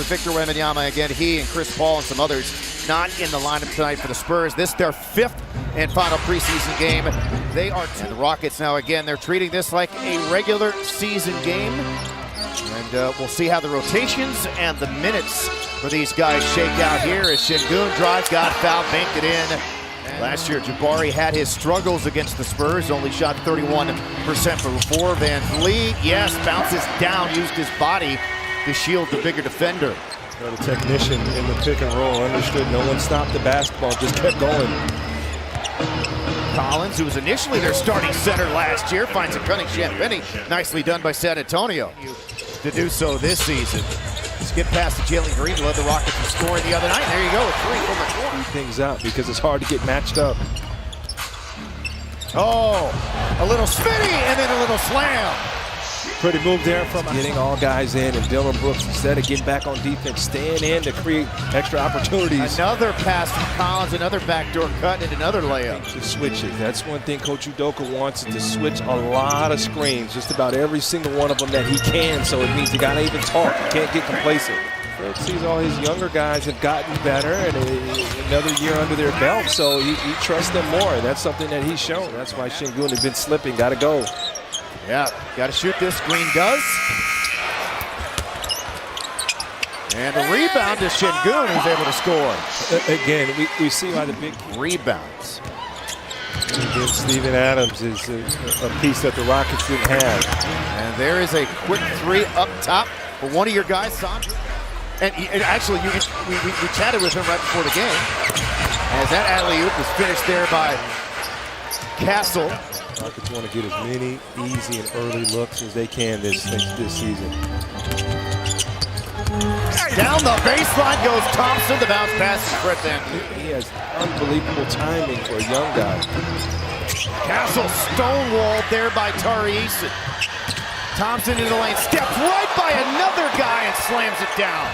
Victor Wembanyama again, he and Chris Paul and some others not in the lineup tonight for the Spurs. This their fifth and final preseason game. They are and the Rockets now again, they're treating this like a regular season game. And we'll see how the rotations and the minutes for these guys shake out here as Sengun drives, got fouled, banked it in. Last year, Jabari had his struggles against the Spurs, only shot 31% for 4. Van Vliet, yes, bounces down, used his body to shield the bigger defender. The technician in the pick and roll understood no one stopped the basketball, just kept going. Collins, who was initially their starting center last year, finds a cunning shot. Nicely done by San Antonio to do so this season. Skip past to Jalen Green, led the Rockets from scoring the other night. There you go, a 3 from the corner. Things out because it's hard to get matched up. Oh, a little spinny and then a little slam. Pretty move there from getting all guys in, and Dylan Brooks, instead of getting back on defense, staying in to create extra opportunities. Another pass from Collins, another backdoor cut, and another layup. The switches. That's one thing Coach Udoka wants, is to switch a lot of screens, just about every single one of them that he can. So it means you got to even talk. You can't get complacent. Fred sees all his younger guys have gotten better and another year under their belt, so he trusts them more. That's something that he's shown. That's why Sengun has been slipping. Got to go. Yeah, got to shoot this. Green does. And the rebound to Sengun, who's able to score. Again, we see why the big rebounds. Again, Steven Adams is a piece that the Rockets didn't have. And there is a quick 3 up top for one of your guys, Sandra. And actually, we chatted with him right before the game. As that alley-oop is finished there by Castle. Rockets want to get as many easy and early looks as they can this season. Down the baseline goes Thompson. The bounce pass is Brett Van. He has unbelievable timing for a young guy. Castle stonewalled there by Tari Eason. Thompson in the lane, steps right by another guy and slams it down.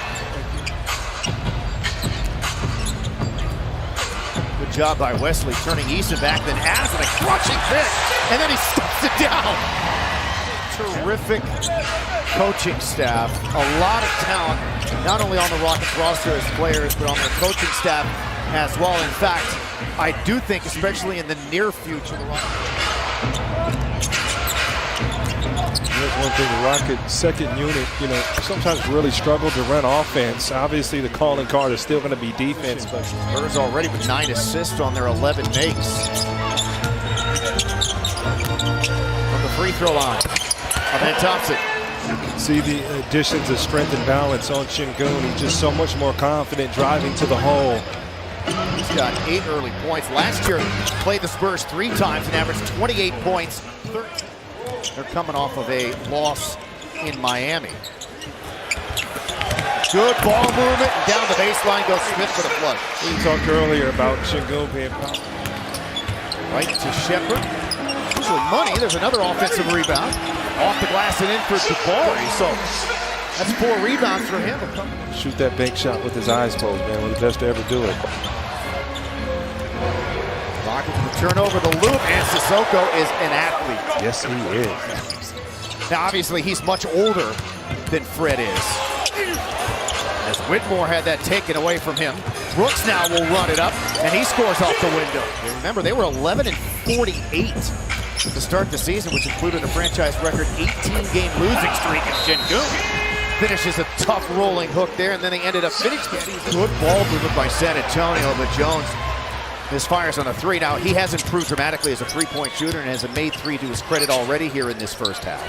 Good job by Wesley turning Eason back, then adds a crushing pick, and then he stuffs it down. Terrific coaching staff, a lot of talent, not only on the Rockets roster as players, but on their coaching staff as well. In fact, I do think, especially in the near future, the Rockets. Here's one thing, the Rockets second unit, sometimes really struggle to run offense. Obviously, the calling card is still going to be defense, but Spurs already with 9 assists on their 11 makes. From the free throw line, Van Thompson. You can see the additions of strength and balance on Sengun. He's just so much more confident driving to the hole. He's got 8 early points. Last year, played the Spurs 3 times and averaged 28 points. They're coming off of a loss in Miami. Good ball movement. Down the baseline goes Smith for the flush. We talked earlier about Sengun being powerful. Right to Shepard. Usually money. There's another offensive rebound. Off the glass and in for Jabari. So that's 4 rebounds for him. Shoot that bank shot with his eyes closed, man. One of the best to ever do it. Rockets will turn over the loop, and Sissoko is an athlete. Yes, he is. Now, obviously, he's much older than Fred is. As Whitmore had that taken away from him. Brooks now will run it up, and he scores off the window. Remember, they were 11-48 to start the season, which included a franchise record 18-game losing streak. And Sengun finishes a tough rolling hook there, and then they ended up finishing. Good ball movement by San Antonio, but Jones misfires on a 3. Now, he has improved dramatically as a 3-point shooter and has made 3 to his credit already here in this first half.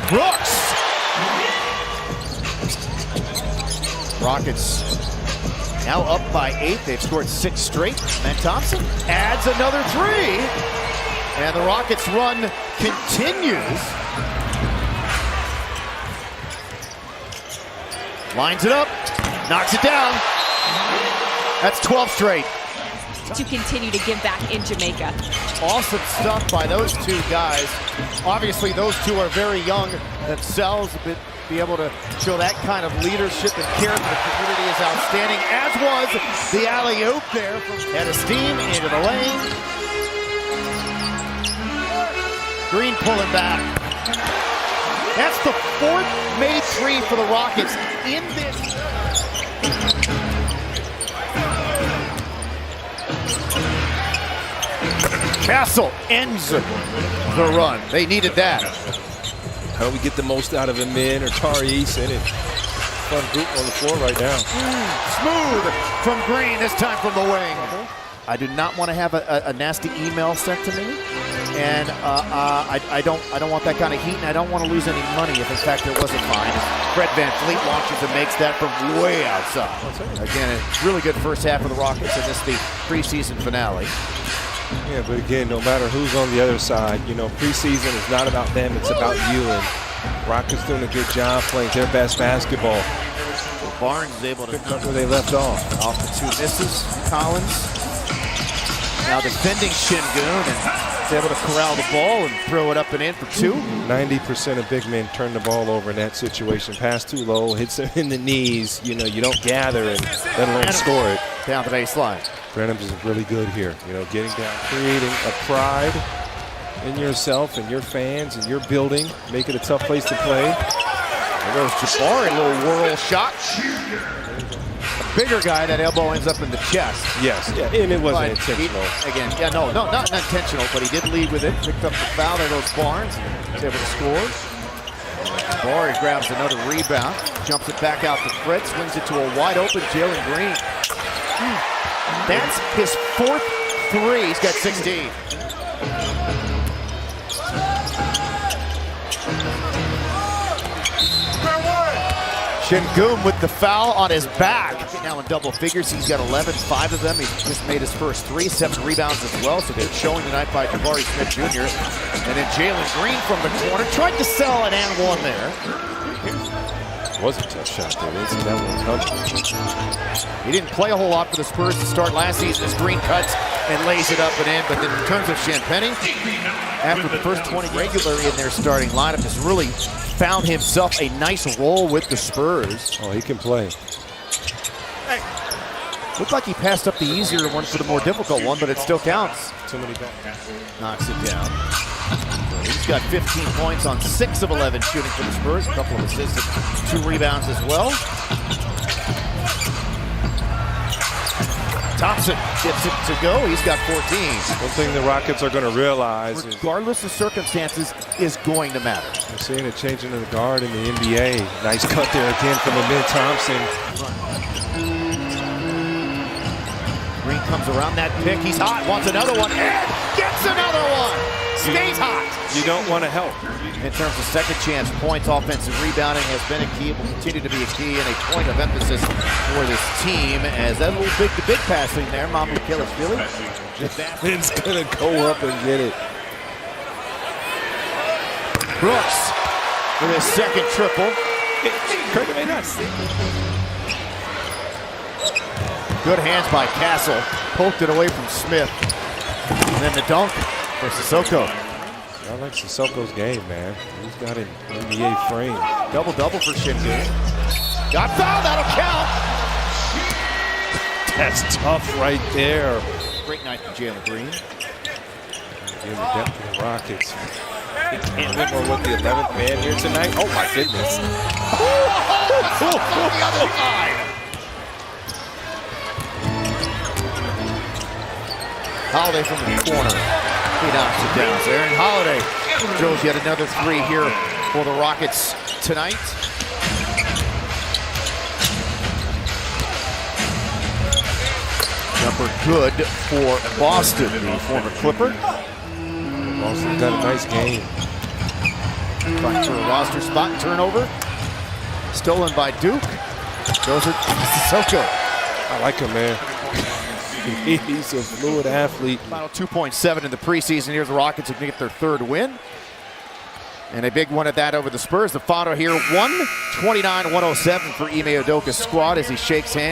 Brooks! Rockets now up by 8. They've scored 6 straight. Van Thompson adds another 3. And the Rockets' run continues. Lines it up, knocks it down. That's 12 straight. To continue to give back in Jamaica. Awesome stuff by those 2 guys. Obviously, those 2 are very young themselves, but be able to show that kind of leadership and care for the community is outstanding, as was the alley-oop there from head of steam into the lane. Green pulling back. That's the 4th made 3 for the Rockets. in this. Castle ends the run. They needed that. How do we get the most out of Amin or Tariq in it? Fun group on the floor right now. Smooth from Green, this time from the wing. I do not want to have a nasty email sent to me, and I don't want that kind of heat, and I don't want to lose any money if in fact there was a fine. Fred VanVleet launches and makes that from way outside. Again, a really good first half of the Rockets, and this is the preseason finale. Yeah, but again, no matter who's on the other side, you know, preseason is not about them, it's about you. And Rockets doing a good job playing their best basketball. Barnes is able to pick up where they left off. Off the two misses, Collins. Now defending Şengün, and is able to corral the ball and throw it up and in for two. 90% of big men turn the ball over in that situation. Pass too low, hits them in the knees. You know, you don't gather and let alone score it. Down the baseline. Branham is really good here. You know, getting down, creating a pride in yourself and your fans and your building, make it a tough place to play. There goes Jabari, a little whirl shot. A bigger guy, that elbow ends up in the chest. Yes, yeah, and it wasn't intentional. Again, yeah, no, not intentional, but he did lead with it. Picked up the foul. There goes Barnes. He's able to score. Jabari grabs another rebound, jumps it back out to Fred, swings it to a wide open Jalen Green. That's his fourth three. He's got 16. Şengün with the foul on his back. Now in double figures, he's got 11, 5 of them. He's just made his first 3, 7 rebounds as well. So good showing tonight by Jabari Smith Jr. And then Jalen Green from the corner. Tried to sell an and one there. Was a tough shot there. Didn't see that one coming. He didn't play a whole lot for the Spurs to start last season as Green cuts and lays it up and in. But then in terms of Champagnie, after the first 20 regularly in their starting lineup, has really found himself a nice role with the Spurs. Oh, he can play. Hey. Looked like he passed up the easier one for the more difficult one, but it still counts. Too many back. Knocks it down. He's got 15 points on 6 of 11 shooting for the Spurs. A couple of assists and 2 rebounds as well. Thompson gets it to go. He's got 14. One thing the Rockets are going to realize, regardless of circumstances, is going to matter. We're seeing a change in the guard in the NBA. Nice cut there again from Amin Thompson. Green comes around that pick. He's hot. Wants another one. And gets another one. Stays hot. You don't want to help. In terms of second chance points, offensive rebounding has been a key. It will continue to be a key and a point of emphasis for this team. As that little big passing there, Mahmoud Kalashvili. It's going to go up and get it. Brooks with his second triple. Good hands by Castle. Poked it away from Smith. And then the dunk for Sissoko. I like Sissoko's game, man. He's got an NBA frame. Double-double for Şengün. Got fouled, that'll count. That's tough right there. Great night for Jalen Green. In the depth of the Rockets. Can't remember what the 11th man here tonight. Oh my goodness. On the other side. Holiday from the corner. He knocks it down there. And Holiday drills yet another 3 here for the Rockets tonight. Number good for Boston, the former Clipper. Boston's got a nice game. Trying for a roster spot and turnover. Stolen by Duke. Goes it to Sissoko. I like him, man. He's a fluid athlete. Final 2.7 in the preseason. Here's the Rockets who can get their 3rd win. And a big one at that over the Spurs. The final here, 129-107 for Ime Udoka's squad as he shakes hands.